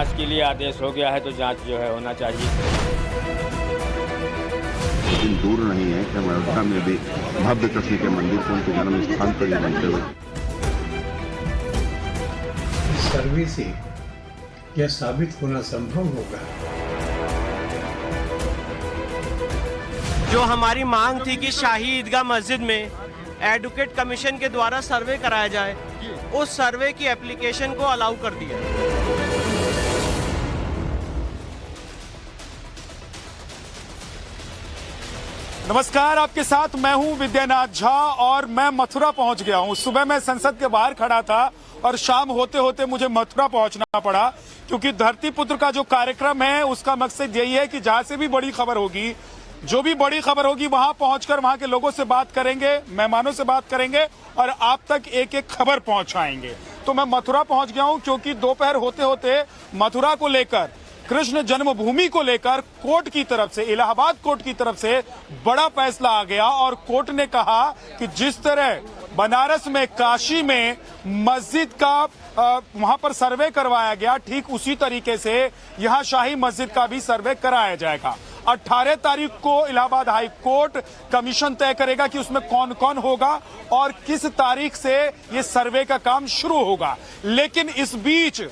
जांच के लिए आदेश हो गया है तो जांच जो है होना चाहिए। लेकिन दूर नहीं है कि अयोध्या में भी भव्य कृष्ण के मंदिर को उनके जन्म स्थान पर ही बनते हुए सर्वे से यह साबित होना संभव होगा। जो हमारी मांग थी कि शाही ईदगाह मस्जिद में एडवोकेट कमीशन के द्वारा सर्वे कराया जाए, उस सर्वे की एप्लीकेशन को अलाउ कर दिया। नमस्कार, आपके साथ मैं हूं विद्यानाथ झा और मैं मथुरा पहुंच गया हूं। सुबह मैं संसद के बाहर खड़ा था और शाम होते होते मुझे मथुरा पहुंचना पड़ा, क्योंकि धरती पुत्र का जो कार्यक्रम है उसका मकसद यही है कि जहां से भी बड़ी खबर होगी, जो भी बड़ी खबर होगी, वहां पहुंचकर वहां के लोगों से बात करेंगे, मेहमानों से बात करेंगे और आप तक एक एक खबर पहुंचाएंगे। तो मैं मथुरा पहुंच गया हूं, क्योंकि दोपहर होते होते मथुरा को लेकर, कृष्ण जन्मभूमि को लेकर कोर्ट की तरफ से, इलाहाबाद कोर्ट की तरफ से बड़ा फैसला आ गया और कोर्ट ने कहा कि जिस तरह बनारस में, काशी में मस्जिद का वहां पर सर्वे करवाया गया, ठीक उसी तरीके से यहां शाही मस्जिद का भी सर्वे कराया जाएगा। 18 तारीख को इलाहाबाद हाई कोर्ट कमीशन तय करेगा कि उसमें कौन कौन होगा और किस तारीख से ये सर्वे का काम शुरू होगा। लेकिन इस बीच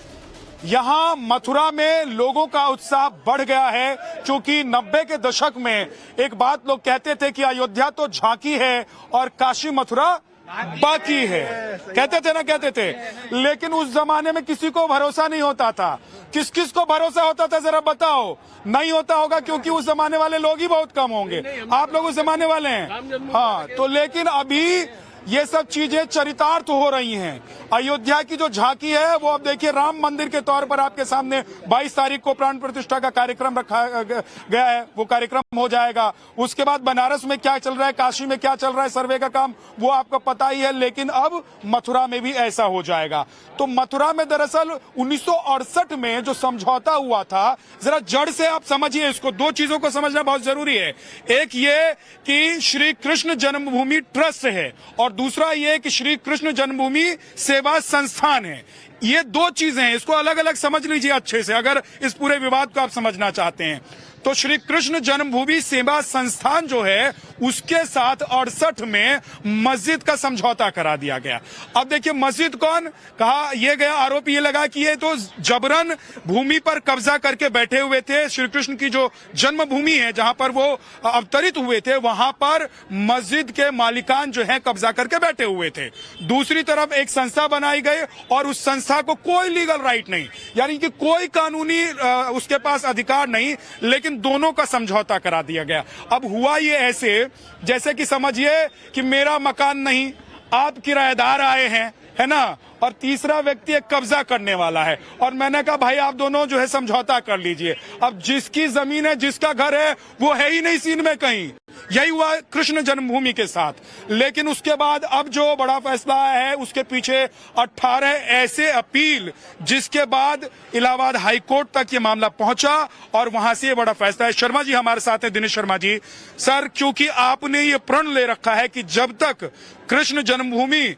यहां मथुरा में लोगों का उत्साह बढ़ गया है, क्योंकि 90 के दशक में एक बात लोग कहते थे कि अयोध्या तो झांकी है और काशी मथुरा बाकी है, कहते थे ना, कहते थे। लेकिन उस जमाने में किसी को भरोसा नहीं होता था। किस किस को भरोसा होता था जरा बताओ? नहीं होता होगा, क्योंकि उस जमाने वाले लोग ही बहुत कम होंगे। आप लोग उस जमाने वाले हैं, हाँ। तो लेकिन अभी ये सब चीजें चरितार्थ हो रही हैं। अयोध्या की जो झांकी है वो अब देखिए राम मंदिर के तौर पर आपके सामने 22 तारीख को प्राण प्रतिष्ठा का कार्यक्रम रखा गया है, वो कार्यक्रम हो जाएगा। उसके बाद बनारस में क्या चल रहा है, काशी में क्या चल रहा है, सर्वे का काम वो आपको पता ही है। लेकिन अब मथुरा में भी ऐसा हो जाएगा। तो मथुरा में दरअसल 1968 में जो समझौता हुआ था, जरा जड़ से आप समझिए इसको। दो चीजों को समझना बहुत जरूरी है। एक ये कि श्री कृष्ण जन्मभूमि ट्रस्ट है और दूसरा ये कि श्री कृष्ण जन्मभूमि सेवा संस्थान है। ये दो चीजें हैं, इसको अलग अलग समझ लीजिए अच्छे से, अगर इस पूरे विवाद को आप समझना चाहते हैं। तो श्री कृष्ण जन्मभूमि सेवा संस्थान जो है उसके साथ 68 में मस्जिद का समझौता करा दिया गया। अब देखिए मस्जिद कौन कहा, ये गया आरोप ये लगा कि ये तो जबरन भूमि पर कब्जा करके बैठे हुए थे। श्री कृष्ण की जो जन्मभूमि है जहां पर वो अवतरित हुए थे, वहां पर मस्जिद के मालिकान जो है कब्जा करके बैठे हुए थे। दूसरी तरफ एक संस्था बनाई गई और उस संस्था को कोई लीगल राइट नहीं, यानी कि कोई कानूनी उसके पास अधिकार नहीं, लेकिन दोनों का समझौता करा दिया गया। अब हुआ ये ऐसे जैसे कि समझिए कि मेरा मकान नहीं, आप किराएदार आए हैं, है ना, और तीसरा व्यक्ति एक कब्जा करने वाला है और मैंने कहा भाई आप दोनों जो है समझौता कर लीजिए। अब जिसकी जमीन है, जिसका घर है, वो है ही नहीं सीन में कहीं। यही हुआ कृष्ण जन्मभूमि के साथ। लेकिन उसके बाद अब जो बड़ा फैसला आया है उसके पीछे 18 ऐसे अपील, जिसके बाद इलाहाबाद हाई कोर्ट तक ये मामला पहुंचा और वहां से ये बड़ा फैसला है। शर्मा जी हमारे साथ हैं, दिनेश शर्मा जी। सर, क्योंकि आपने ये प्रण ले रखा है कि जब तक कृष्ण जन्मभूमि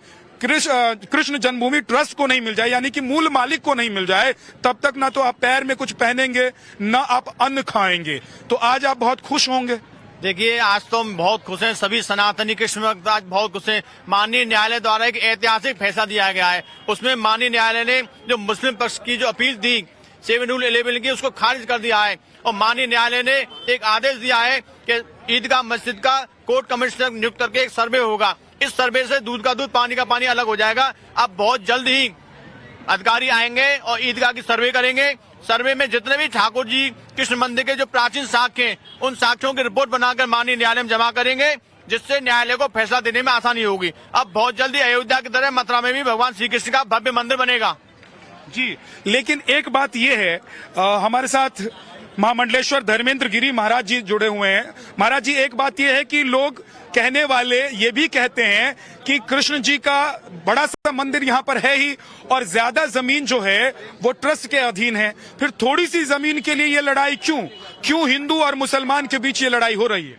ट्रस्ट को नहीं मिल जाए, यानी कि मूल मालिक को नहीं मिल जाए, तब तक ना तो आप पैर में कुछ पहनेंगे ना आप अन्न खाएंगे। तो आज आप बहुत खुश होंगे। देखिए, आज तो हम बहुत खुश हैं, सभी सनातनी कृष्ण भक्त आज बहुत खुश हैं। माननीय न्यायालय द्वारा एक ऐतिहासिक फैसला दिया गया है। उसमें माननीय न्यायालय ने जो मुस्लिम पक्ष की जो अपील थी 7 Rule 11 की, उसको खारिज कर दिया है और माननीय न्यायालय ने एक आदेश दिया है कि ईदगाह मस्जिद का कोर्ट कमिश्नर नियुक्त करके एक सर्वे होगा। इस सर्वे से दूध का दूध, पानी का पानी अलग हो जाएगा। अब बहुत जल्द ही अधिकारी आएंगे और ईदगाह की सर्वे करेंगे। सर्वे में जितने भी ठाकुर जी कृष्ण मंदिर के जो प्राचीन साक्ष्य हैं, उन साक्ष्यों की रिपोर्ट बनाकर माननीय न्यायालय में जमा करेंगे, जिससे न्यायालय को फैसला देने में आसानी होगी। अब बहुत जल्दी अयोध्या की तरह मथुरा में भी भगवान श्री कृष्ण का भव्य मंदिर बनेगा। जी, लेकिन एक बात ये है, हमारे साथ महामंडलेश्वर धर्मेंद्र गिरी महाराज जी जुड़े हुए हैं। महाराज जी, एक बात यह है कि लोग कहने वाले ये भी कहते हैं कि कृष्ण जी का बड़ा सा मंदिर यहाँ पर है ही और ज्यादा जमीन जो है वो ट्रस्ट के अधीन है। फिर थोड़ी सी जमीन के लिए ये लड़ाई क्यों हिंदू और मुसलमान के बीच ये लड़ाई हो रही है?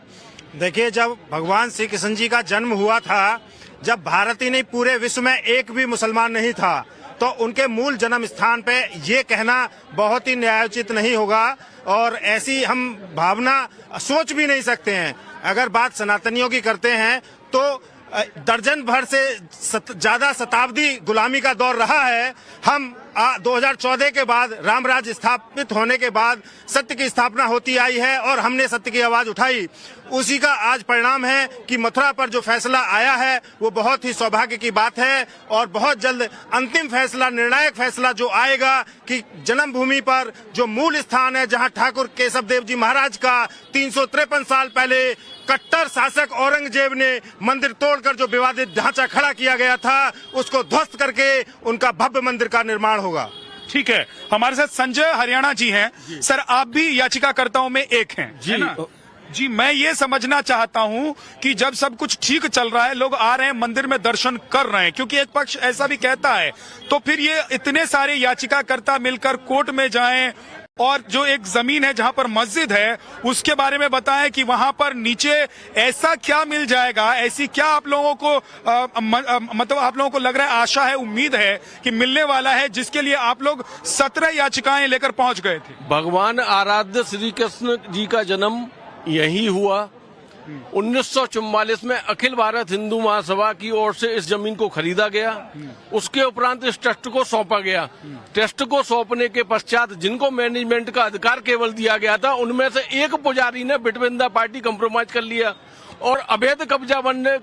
देखिए, जब भगवान श्री कृष्ण जी का जन्म हुआ था, जब भारत ही नहीं पूरे विश्व में एक भी मुसलमान नहीं था, तो उनके मूल जन्म स्थान पे ये कहना बहुत ही न्यायोचित नहीं होगा और ऐसी हम भावना सोच भी नहीं सकते हैं। अगर बात सनातनियों की करते हैं तो दर्जन भर से ज्यादा शताब्दी गुलामी का दौर रहा है। हम 2014 के बाद राम राज्य स्थापित होने के बाद सत्य की स्थापना होती आई है और हमने सत्य की आवाज उठाई। उसी का आज परिणाम है कि मथुरा पर जो फैसला आया है वो बहुत ही सौभाग्य की बात है और बहुत जल्द अंतिम फैसला, निर्णायक फैसला जो आएगा कि जन्मभूमि पर जो मूल स्थान है, जहां ठाकुर केशव देव जी महाराज का 353 साल पहले कट्टर शासक औरंगजेब ने मंदिर तोड़कर जो विवादित ढांचा खड़ा किया गया था, उसको ध्वस्त करके उनका भव्य मंदिर का निर्माण होगा। ठीक है, हमारे साथ संजय हरियाणा जी हैं। सर, आप भी याचिकाकर्ताओं में एक हैं, है ना? जी, मैं ये समझना चाहता हूं कि जब सब कुछ ठीक चल रहा है, लोग आ रहे हैं मंदिर में दर्शन कर रहे हैं, क्योंकि एक पक्ष ऐसा भी कहता है, तो फिर ये इतने सारे याचिकाकर्ता मिलकर कोर्ट में जाएं और जो एक जमीन है जहां पर मस्जिद है उसके बारे में बताएं कि वहां पर नीचे ऐसा क्या मिल जाएगा, ऐसी क्या आप लोगों को मतलब आप लोगों को लग रहा है, आशा है, उम्मीद है कि मिलने वाला है, जिसके लिए आप लोग 17 याचिकाएं लेकर पहुंच गए थे। भगवान आराध्य श्री कृष्ण जी का जन्म यही हुआ। 1944 में अखिल भारत हिंदू महासभा की ओर से इस जमीन को खरीदा गया। उसके उपरांत इस ट्रस्ट को सौंपा गया। ट्रस्ट को सौंपने के पश्चात जिनको मैनेजमेंट का अधिकार केवल दिया गया था, उनमें से एक पुजारी ने बिटवीन द पार्टी कंप्रोमाइज कर लिया और अवैध कब्जा बनने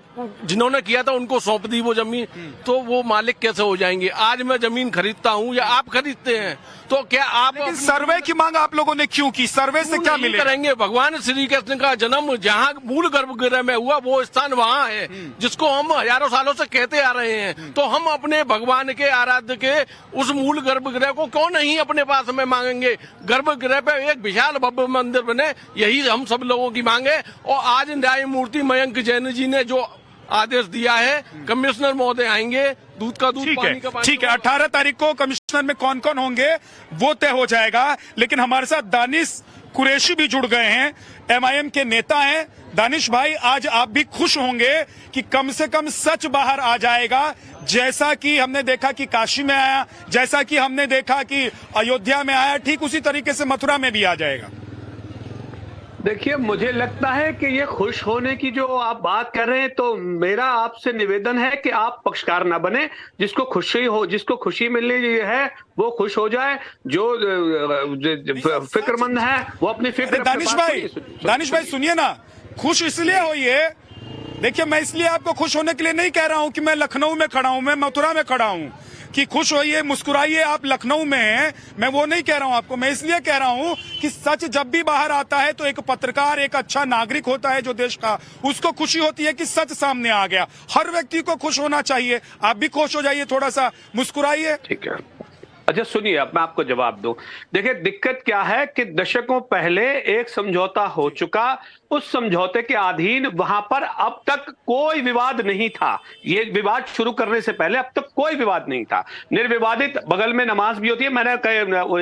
जिन्होंने किया था उनको सौंप दी वो जमीन। तो वो मालिक कैसे हो जाएंगे? आज मैं जमीन खरीदता हूँ या आप खरीदते हैं, तो क्या आप सर्वे की मांग आप लोगों ने क्यों की? सर्वे से क्या मिलेगा? करेंगे? भगवान श्री कृष्ण का जन्म जहाँ मूल गर्भगृह में हुआ वो स्थान वहाँ है जिसको हम हजारों सालों से कहते आ रहे हैं। तो हम अपने भगवान के आराध्य के उस मूल गर्भगृह को क्यों नहीं अपने पास में मांगेंगे? गर्भगृह पे एक विशाल भव्य मंदिर बने, यही हम सब लोगों की मांग है। और आज न्यायमूर्ति मयंक जैन जी ने जो आदेश दिया है, कमिश्नर महोदय आएंगे, दूध का दूध, पानी का पानी। ठीक है, 18 तारीख को कमिश्नर में कौन कौन होंगे वो तय हो जाएगा। लेकिन हमारे साथ दानिश कुरैशी भी जुड़ गए हैं, MIM के नेता हैं। दानिश भाई, आज आप भी खुश होंगे कि कम से कम सच बाहर आ जाएगा, जैसा कि हमने देखा कि काशी में आया, जैसा कि हमने देखा कि अयोध्या में आया, ठीक उसी तरीके से मथुरा में भी आ जाएगा। देखिए, मुझे लगता है कि ये खुश होने की जो आप बात कर रहे हैं, तो मेरा आपसे निवेदन है कि आप पक्षकार ना बने। जिसको खुशी हो, जिसको खुशी मिल रही है वो खुश हो जाए, जो फिक्रमंद है वो अपनी फिक्र। दानिश भाई सुनिए ना, खुश इसलिए होइए। देखिए, मैं इसलिए आपको खुश होने के लिए नहीं कह रहा हूं कि मैं लखनऊ में खड़ा हूं, मैं मथुरा में खड़ा हूं कि खुश होइए, मुस्कुराइए, आप लखनऊ में हैं, मैं वो नहीं कह रहा हूं आपको। मैं इसलिए कह रहा हूं कि सच जब भी बाहर आता है तो एक पत्रकार, एक अच्छा नागरिक होता है जो देश का, उसको खुशी होती है कि सच सामने आ गया। हर व्यक्ति को खुश होना चाहिए। आप भी खुश हो जाइए, थोड़ा सा मुस्कुराइए। ठीक है। अच्छा सुनिए, अब मैं आपको जवाब दूं। देखिए, दिक्कत क्या है कि दशकों पहले एक समझौता हो चुका, उस समझौते के अधीन वहां पर अब तक कोई विवाद नहीं था। ये विवाद शुरू करने से पहले अब तक कोई विवाद नहीं था। निर्विवादित बगल में नमाज भी होती है, मैंने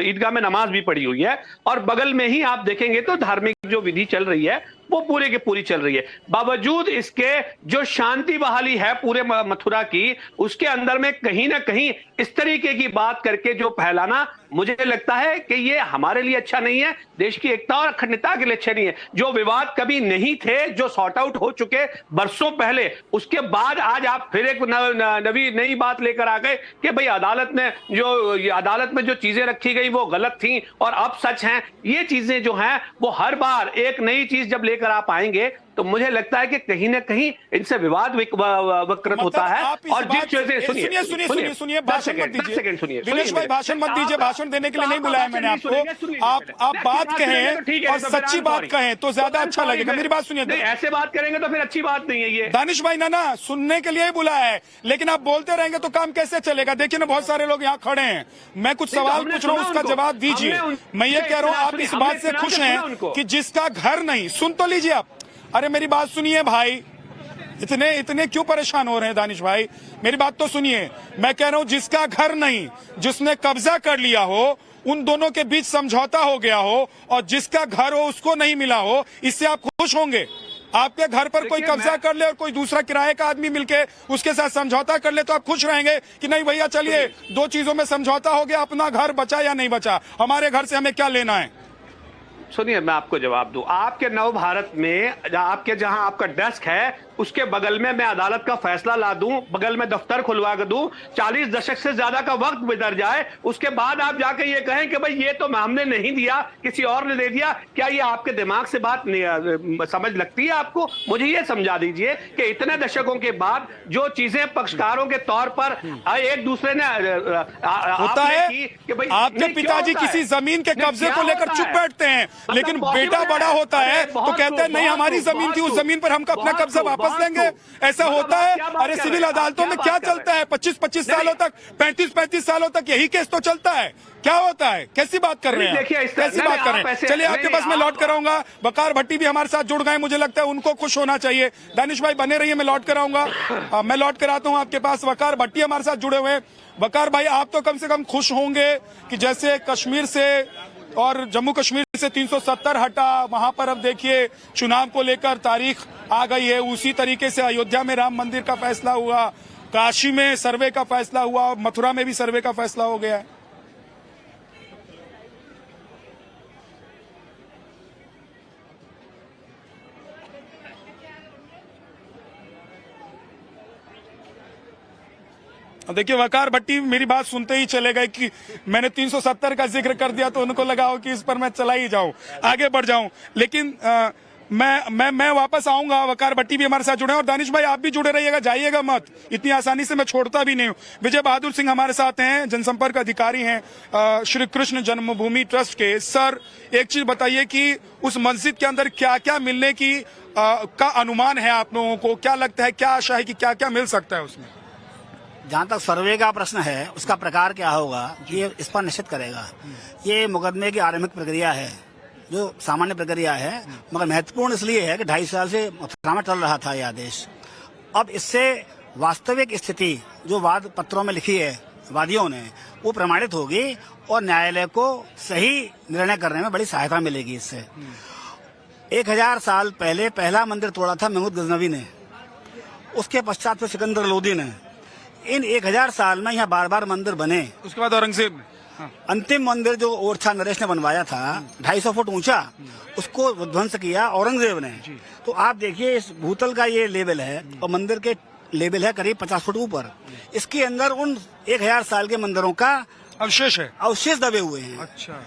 ईदगाह में नमाज भी पढ़ी हुई है, और बगल में ही आप देखेंगे तो धार्मिक जो विधि चल रही है वो पूरे की पूरी चल रही है। बावजूद इसके जो शांति बहाली है पूरे मथुरा की, उसके अंदर में कहीं ना कहीं इस तरीके की बात करके जो फैलाना, मुझे लगता है कि ये हमारे लिए अच्छा नहीं है, देश की एकता और अखंडता के लिए अच्छा नहीं है। जो विवाद कभी नहीं थे, जो सॉर्ट आउट हो चुके बरसों पहले, उसके बाद आज आप फिर एक नई बात लेकर आ गए कि भाई अदालत में जो चीजें रखी गई वो गलत थी और अब सच हैं। ये चीजें जो हैं वो हर बार एक नई चीज जब लेकर आप आएंगे तो मुझे लगता है कि कहीं ना कहीं इनसे विवाद विकृत होता है। और जिस वजह से सुनिए, भाषण मत दीजिए दिनेश भाई, भाषण मत दीजिए। भाषण देने के लिए नहीं बुलाया मैंने आपको। आप बात कहें और सच्ची बात कहें तो ज्यादा अच्छा लगेगा। मेरी बात सुनिए। ऐसे बात करेंगे तो फिर अच्छी बात नहीं है ये। दानिश भाई, ना सुनने के लिए ही बुलाया है, लेकिन आप बोलते रहेंगे तो काम कैसे चलेगा? देखिए ना, बहुत सारे लोग यहाँ खड़े हैं, मैं कुछ सवाल पूछ रहा हूँ, उसका जवाब दीजिए। मैं ये कह रहा हूँ, आप इस बात से खुश हैं कि जिसका घर नहीं, सुन तो लीजिए आप। अरे मेरी बात सुनिए भाई, इतने क्यों परेशान हो रहे हैं दानिश भाई? मेरी बात तो सुनिए। मैं कह रहा हूं, जिसका घर नहीं, जिसने कब्जा कर लिया हो, उन दोनों के बीच समझौता हो गया हो, और जिसका घर हो उसको नहीं मिला हो, इससे आप खुश होंगे? आपके घर पर कोई कब्जा कर ले और कोई दूसरा किराए का आदमी मिलके उसके साथ समझौता कर ले तो आप खुश रहेंगे कि नहीं भैया चलिए दो चीजों में समझौता हो गया, अपना घर बचा या नहीं बचा, हमारे घर से हमें क्या लेना है? सुनिए मैं आपको जवाब दूं। आपके नव भारत में आपके जहां आपका डेस्क है उसके बगल में मैं अदालत का फैसला ला दूं, बगल में दफ्तर खुलवा कर दूं, 40 दशक से ज्यादा का वक्त गुजर जाए, उसके बाद आप जाके ये कहें कि भाई ये तो हमने नहीं दिया किसी और ने दे दिया, क्या ये आपके दिमाग से बात समझ लगती है आपको? मुझे ये समझा दीजिए कि इतने दशकों के बाद जो चीजें पक्षकारों के तौर पर एक दूसरे ने होता है कि भाई आपके पिताजी किसी जमीन के कब्जे को लेकर चुप बैठते हैं, लेकिन बेटा बड़ा होता है तो कहते हैं नहीं हमारी जमीन थी, उस जमीन पर हम अपना कब्जा वापस लेंगे। ऐसा होता है? अरे सिविल अदालतों में क्या चलता है 25-25 सालों तक, 35-35 सालों तक यही केस तो चलता है। क्या होता है? कैसी बात कर रहे हैं, कैसी बात कर रहे हैं? चलिए आपके पास मैं लौट कर आऊंगा। वकार भट्टी भी हमारे साथ जुड़ गए, मुझे लगता है उनको खुश होना चाहिए। दानिश भाई बने रहिए, मैं लौट कर आऊंगा। मैं लौट कर आता हूं आपके पास। वकार भट्टी हमारे साथ जुड़े हुए। वकार भाई आप तो कम से कम खुश होंगे कि जैसे कश्मीर से और जम्मू कश्मीर से 370 हटा, वहां पर अब देखिए चुनाव को लेकर तारीख आ गई है। उसी तरीके से अयोध्या में राम मंदिर का फैसला हुआ, काशी में सर्वे का फैसला हुआ, मथुरा में भी सर्वे का फैसला हो गया है। देखिए वकार भट्टी मेरी बात सुनते ही चले गए कि मैंने 370 का जिक्र कर दिया तो उनको लगा हो कि इस पर मैं चला ही जाऊं, आगे बढ़ जाऊं। लेकिन मैं वापस आऊंगा। वकार भट्टी भी हमारे साथ जुड़े हैं और दानिश भाई आप भी जुड़े रहिएगा, जाइएगा मत, इतनी आसानी से मैं छोड़ता भी नहीं हूं। विजय बहादुर सिंह हमारे साथ हैं, जनसंपर्क अधिकारी हैं श्री कृष्ण जन्मभूमि ट्रस्ट के। सर एक चीज बताइए कि उस मस्जिद के अंदर क्या क्या मिलने की का अनुमान है आप लोगों को? क्या लगता है, क्या आशा है कि क्या क्या मिल सकता है उसमें? जहाँ तक सर्वे का प्रश्न है उसका प्रकार क्या होगा ये इस पर निश्चित करेगा। ये मुकदमे की आरंभिक प्रक्रिया है, जो सामान्य प्रक्रिया है, मगर महत्वपूर्ण इसलिए है कि 2.5 साल से मथुरा में चल रहा था ये आदेश। अब इससे वास्तविक स्थिति जो वाद पत्रों में लिखी है वादियों ने वो प्रमाणित होगी और न्यायालय को सही निर्णय करने में बड़ी सहायता मिलेगी इससे। 1000 साल पहले पहला मंदिर तोड़ा था महमूद गजनवी ने, उसके पश्चात फिर सिकंदर लोदी ने। इन 1000 साल में यहाँ बार बार मंदिर बने। उसके बाद औरंगजेब ने अंतिम मंदिर जो ओरछा नरेश ने बनवाया था 250 फुट ऊंचा, उसको ध्वंस किया औरंगजेब ने। तो आप देखिए इस भूतल का ये लेवल है और मंदिर के लेवल है करीब 50 फुट ऊपर। इसके अंदर उन 1000 साल के मंदिरों का अवशेष है, अवशेष दबे हुए हैं। अच्छा,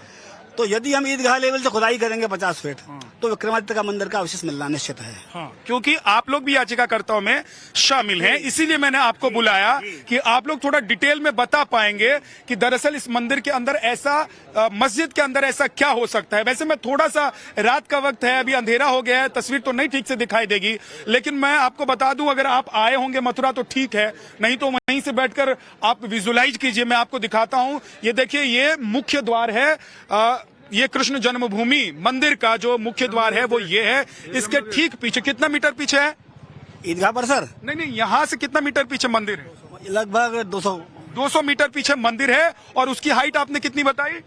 तो यदि हम ईदगाह लेवल से खुदाई करेंगे 50 फीट तो विक्रमादित्य का मंदिर का अवशेष मिलना निश्चित है। हाँ, क्योंकि आप लोग भी याचिकाकर्ताओं में शामिल हैं, इसीलिए मैंने आपको बुलाया कि आप लोग थोड़ा डिटेल में बता पाएंगे कि दरअसल इस मंदिर के अंदर ऐसा मस्जिद के अंदर ऐसा क्या हो सकता है। वैसे मैं थोड़ा सा रात का वक्त है, अभी अंधेरा हो गया है, तस्वीर तो नहीं ठीक से दिखाई देगी, लेकिन मैं आपको बता दूं अगर आप आए होंगे मथुरा तो ठीक है, नहीं तो वहीं से बैठकर आप विजुलाइज कीजिए। मैं आपको दिखाता हूं, ये देखिए ये मुख्य द्वार है। ये कृष्ण जन्मभूमि मंदिर का जो मुख्य द्वार है वो ये है। इसके ठीक पीछे कितना मीटर पीछे है ईदगाह पर सर? नहीं, यहाँ से कितना मीटर पीछे मंदिर है? लगभग 200 मीटर पीछे मंदिर है। और उसकी हाइट आपने कितनी बताई?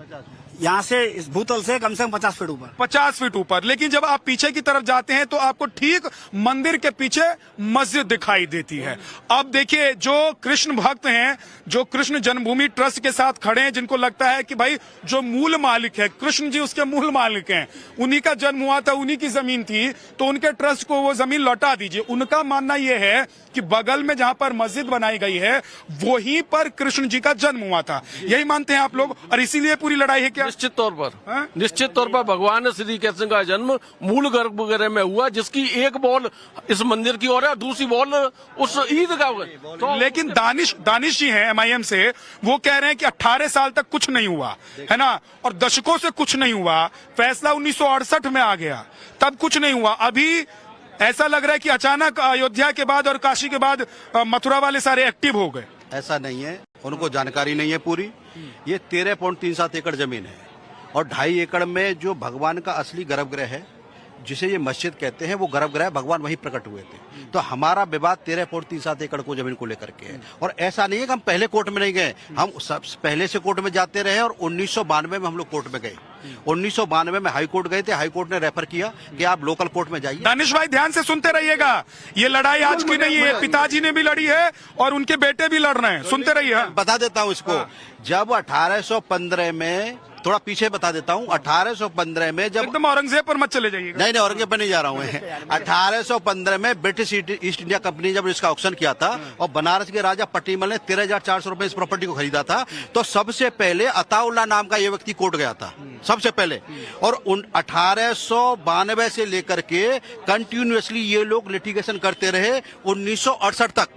यहाँ से इस भूतल से कम 50 फीट ऊपर। 50 फीट ऊपर। लेकिन जब आप पीछे की तरफ जाते हैं तो आपको ठीक मंदिर के पीछे मस्जिद दिखाई देती है। अब देखिए जो कृष्ण भक्त हैं, जो कृष्ण जन्मभूमि ट्रस्ट के साथ खड़े हैं, जिनको लगता है कि भाई जो मूल मालिक है कृष्ण जी, उसके मूल मालिक हैं, उन्हीं का जन्म हुआ था, उन्हीं की जमीन थी, तो उनके ट्रस्ट को वो जमीन लौटा दीजिए। उनका मानना यह है कि बगल में जहां पर मस्जिद बनाई गई है वहीं पर कृष्ण जी का जन्म हुआ था। यही मानते हैं आप लोग और इसीलिए पूरी लड़ाई है क्या? निश्चित तौर पर भगवान श्री कृष्ण का जन्म मूल गर्भगृह में हुआ, जिसकी एक बॉल इस मंदिर की ओर है, दूसरी बॉल उस ईदगाह। तो लेकिन दानिश जी हैं MIM से, वो कह रहे हैं कि 18 साल तक कुछ नहीं हुआ है ना, और दशकों से कुछ नहीं हुआ। फैसला 1968 में आ गया, तब कुछ नहीं हुआ। अभी ऐसा लग रहा है कि अचानक अयोध्या के बाद और काशी के बाद मथुरा वाले सारे एक्टिव हो गए। ऐसा नहीं है, उनको जानकारी नहीं है पूरी। ये 13.37 एकड़ जमीन है और 2.5 एकड़ में जो भगवान का असली गर्भगृह है, जिसे ये मस्जिद कहते हैं, वो गर्भगृह भगवान वहीं प्रकट हुए थे। तो हमारा विवाद 13.37 एकड़ को जमीन को लेकर के है। और ऐसा नहीं है कि हम पहले कोर्ट में नहीं गए, हम सब पहले से कोर्ट में जाते रहे और 1992 में हम लोग कोर्ट में गए। 1992 में हाई कोर्ट गए थे, हाई कोर्ट ने रेफर किया कि आप लोकल कोर्ट में जाइए। दानिश भाई ध्यान से सुनते रहिएगा, ये लड़ाई आज की नहीं है, पिताजी ने भी लड़ी है और उनके बेटे भी लड़ रहे हैं, सुनते रहिए। बता देता हूँ इसको, जब 1815 में, थोड़ा पीछे बता देता हूँ, 1815 में जब एकदम औरंगजेब पर मत चले जाइएगा। नहीं औरंगजेब पर नहीं जा रहा हूँ 1815 में ब्रिटिश ईस्ट इंडिया कंपनी जब इसका ऑक्शन किया था और बनारस के राजा पट्टीमल ने 13,400 रुपए इस प्रॉपर्टी को खरीदा था, तो सबसे पहले अताउल्ला नाम का ये व्यक्ति कोर्ट गया था सबसे पहले। और 1892 से लेकर के कंटिन्यूअसली ये लोग लिटिगेशन करते रहे 1968 तक,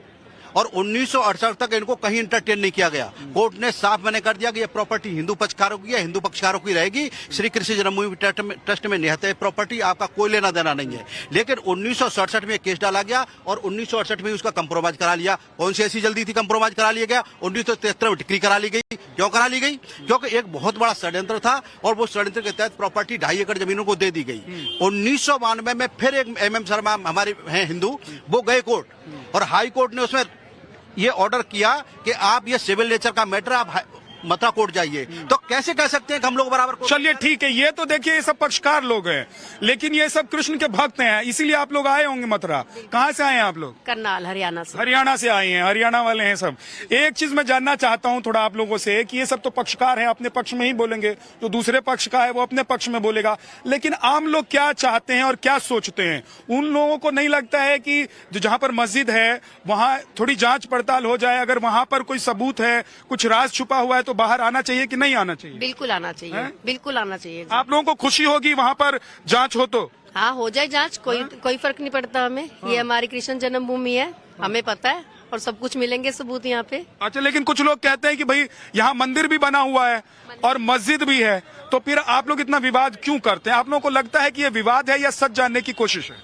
और 1968 तक इनको कहीं इंटरटेन नहीं किया गया। कोर्ट ने साफ मैंने कर दिया कि ये प्रॉपर्टी हिंदू पक्षकारों की है, हिंदू पक्षकारों की रहेगी। श्री कृष्ण जन्मभूमि ट्रस्ट में निहत है प्रॉपर्टी, आपका कोई लेना देना नहीं है। लेकिन 1967 में केस डाला गया और 1968 में उसका कंप्रोमाइज करा लिया। कौन सी ऐसी जल्दी थी कंप्रोमाइज करा लिया गया? 1973 में डिक्री करा ली गई। क्यों करा ली गई? क्योंकि एक बहुत बड़ा षड्यंत्र था और वो षड्यंत्र के तहत प्रॉपर्टी 2.5 एकड़ जमीनों को दे दी गई। 1992 में फिर एक MM शर्मा हमारे हैं हिंदू, वो गए कोर्ट और हाई कोर्ट ने उसमें ये ऑर्डर किया कि आप ये सिविल नेचर का मैटर आप मथुरा कोर्ट जाइए। तो कैसे कह सकते हैं कि हम लोग बराबर? चलिए ठीक है, ये तो देखिए ये सब पक्षकार लोग हैं, लेकिन ये सब कृष्ण के भक्त हैं, इसीलिए आप लोग आए होंगे मथुरा। कहाँ से आए हैं आप लोग? करनाल, हरियाणा से। हरियाणा से आए हैं, हरियाणा वाले हैं सब। एक चीज मैं जानना चाहता हूं थोड़ा आप लोगों से कि ये सब तो पक्षकार हैं, अपने पक्ष में ही बोलेंगे, जो दूसरे पक्ष का है वो अपने पक्ष में बोलेगा, लेकिन आम लोग क्या चाहते हैं और क्या सोचते हैं? उन लोगों को नहीं लगता है कि जो जहां पर मस्जिद है वहां थोड़ी जांच पड़ताल हो जाए, अगर वहां पर कोई सबूत है, कुछ राज छुपा हुआ है तो बाहर आना चाहिए कि नहीं आना चाहिए? बिल्कुल आना चाहिए, बिल्कुल आना चाहिए। आप लोगों को खुशी होगी वहां पर जांच हो तो? हाँ, हो जाए जांच, कोई फर्क नहीं पड़ता हमें। ये हमारी कृष्ण जन्मभूमि है, हमें पता है और सब कुछ मिलेंगे सबूत यहाँ पे। अच्छा, लेकिन कुछ लोग कहते हैं कि भाई यहाँ मंदिर भी बना हुआ है और मस्जिद भी है, तो फिर आप लोग इतना विवाद क्यों करते हैं? आप लोगों को लगता है कि ये विवाद है या सच जानने की कोशिश है?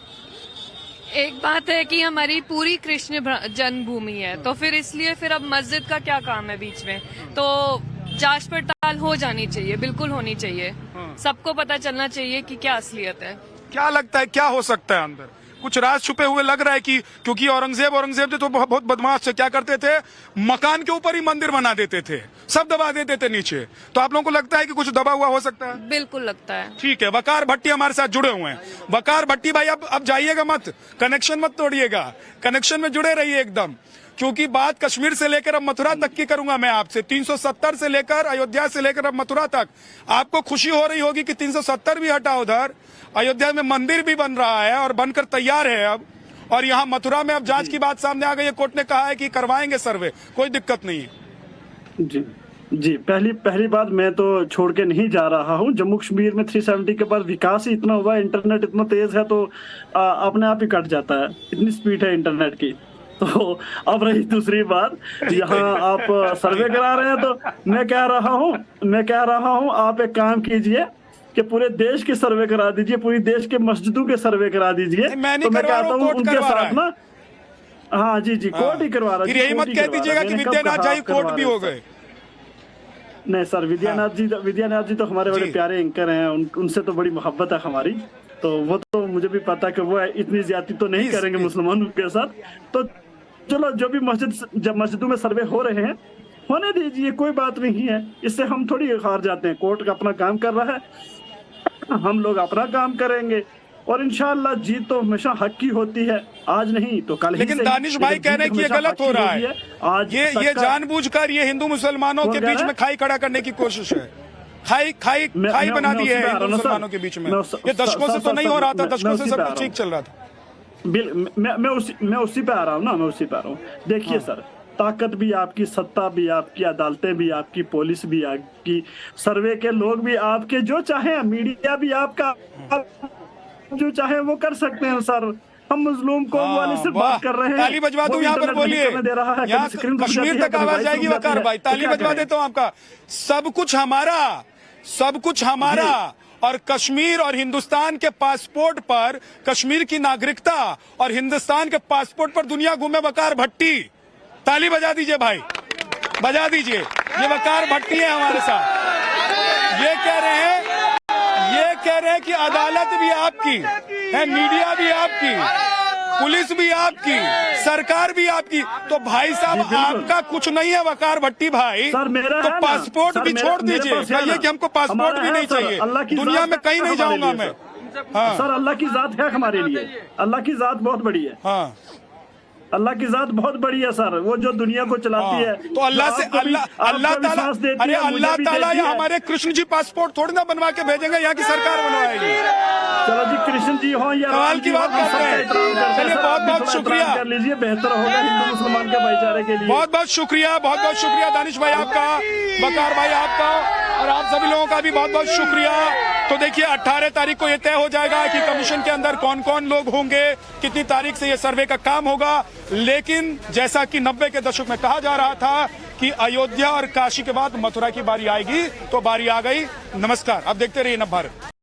एक बात है कि हमारी पूरी कृष्ण जन्मभूमि है, तो फिर इसलिए फिर अब मस्जिद का क्या काम है बीच में? तो जांच पड़ताल हो जानी चाहिए, बिल्कुल होनी चाहिए। सबको पता चलना चाहिए कि क्या असलियत है। क्या लगता है क्या हो सकता है अंदर? कुछ राज छुपे हुए लग रहा है कि क्योंकि औरंगजेब तो बहुत बदमाश थे, क्या करते थे, मकान के ऊपर ही मंदिर बना देते थे, सब दबा देते थे नीचे। तो आप लोगों को लगता है कि कुछ दबा हुआ हो सकता है? बिल्कुल लगता है। ठीक है, वकार भट्टी हमारे साथ जुड़े हुए हैं। वकार भट्टी भाई अब जाइएगा मत, कनेक्शन मत तोड़िएगा, कनेक्शन में जुड़े रहिए एकदम, क्योंकि बात कश्मीर से लेकर अब मथुरा तक की करूंगा मैं आपसे। 370 से लेकर अयोध्या से लेकर अब मथुरा तक आपको खुशी हो रही होगी कि 370 भी हटा, उधर अयोध्या में मंदिर भी बन रहा है और बनकर तैयार है अब, और यहाँ मथुरा में अब जांच की बात सामने आ गई है। कोर्ट ने कहा है कि करवाएंगे सर्वे, कोई दिक्कत नहीं है। जी पहली बात, मैं तो छोड़ के नहीं जा रहा हूँ। जम्मू कश्मीर में 370 के बाद विकास ही इतना हुआ, इंटरनेट इतना तेज है तो अपने आप ही कट जाता है, इतनी स्पीड है इंटरनेट की। तो अब रही दूसरी बात, यहाँ आप सर्वे करा रहे हैं, तो मैं कह रहा हूँ आप एक काम कीजिए कि पूरे देश की सर्वे करा दीजिए, पूरी देश के मस्जिदों के सर्वे करा दीजिए। तो मैं कहता हूँ उनके साथ ना, हाँ जी कोर्ट ही करवा रहा है। यही मत कह दीजिएगा कि विद्यानाथ जी कोर्ट भी हो गए। नहीं सर, विद्यानाथ जी तो हमारे बड़े प्यारे एंकर हैं, उनसे तो बड़ी मोहब्बत है हमारी, तो वो तो मुझे भी पता है कि वो इतनी ज्यादती तो नहीं करेंगे मुसलमानों के साथ। तो चलो, जो भी मस्जिदों में सर्वे हो रहे हैं होने दीजिए, कोई बात नहीं है, इससे हम थोड़ी हार जाते हैं। कोर्ट का अपना काम कर रहा है, हम लोग अपना काम करेंगे और इंशाअल्लाह जीत तो हमेशा हक की होती है, आज नहीं तो कल। लेकिन दानिश भाई कह रहे हैं कि ये गलत हो रहा है, आज ये जानबूझकर ये हिंदू मुसलमानों के बीच में खाई खड़ा करने की कोशिश है, खाई बना दी है हिंदू मुसलमानों के बीच में। ये दशकों से तो नहीं हो रहा था, दशकों से सब कुछ ठीक चल रहा था। मैं उसी पे आ रहा हूँ। देखिए सर, ताकत भी आपकी, सत्ता भी आपकी, अदालतें भी आपकी, पुलिस भी आपकी, सर्वे के लोग भी आपके, जो चाहे मीडिया भी आपका, जो चाहे वो कर सकते हैं सर। हम मजलूम कौम वाले से बात कर रहे हैं। ताली बजवा दूं यहाँ पर, बोलिए, यहाँ कश्मीर तक आवाज जाएगी। वकार भाई ताली बजवा देता हूँ आपका। सब कुछ हमारा और कश्मीर और हिंदुस्तान के पासपोर्ट पर कश्मीर की नागरिकता और हिंदुस्तान के पासपोर्ट पर दुनिया घूमे वकार भट्टी। ताली बजा दीजिए भाई, बजा दीजिए। ये वकार भट्टी है हमारे साथ। ये कह रहे हैं कि अदालत भी आपकी है, मीडिया भी आपकी, पुलिस भी आपकी, सरकार भी आपकी, तो भाई साहब आपका कुछ नहीं है वकार भट्टी भाई, सर मेरा तो है ना, पासपोर्ट सर भी मेरे- छोड़ मेरे दीजिए, पास है कहिए ना। कि हमको पासपोर्ट हमारा भी है नहीं सर, चाहिए, अल्लाह की दुनिया जात में कहीं है नहीं हमारे जाऊंगा लिए, मैं। हाँ सर अल्लाह की जात है हमारे लिए, अल्लाह की जात बहुत बड़ी है। हाँ, अल्लाह की जात बहुत बड़ी है सर, वो जो दुनिया को चलाती है। तो अल्लाह से अल्लाह ताला, अरे अल्लाह ताला या है। हमारे कृष्ण जी पासपोर्ट थोड़ी ना बनवा के भेजेंगे, यहाँ की सरकार बनवाएगी। चलो जी, कृष्ण जी हो या सवाल राम की जी हो, बात हम करते सबका हैं। एहतराम करते हैं। चलिए, सर, बहुत आप भी बहुत थोड़ा शुक्रिया। एहतराम कर लीजिए, बेहतर होगा हिंदू मुसलमान के भाईचारे के लिए। बहुत बहुत शुक्रिया, बहुत बहुत शुक्रिया दानिश भाई आपका, बकार भाई आपका, और आप सभी लोगों का भी बहुत बहुत शुक्रिया। तो देखिए 18 तारीख को ये तय हो जाएगा कि कमीशन के अंदर कौन कौन लोग होंगे, कितनी तारीख से ये सर्वे का काम होगा। लेकिन जैसा कि 90 के दशक में कहा जा रहा था कि अयोध्या और काशी के बाद मथुरा की बारी आएगी, तो बारी आ गई। नमस्कार, अब देखते रहिए नवभारत।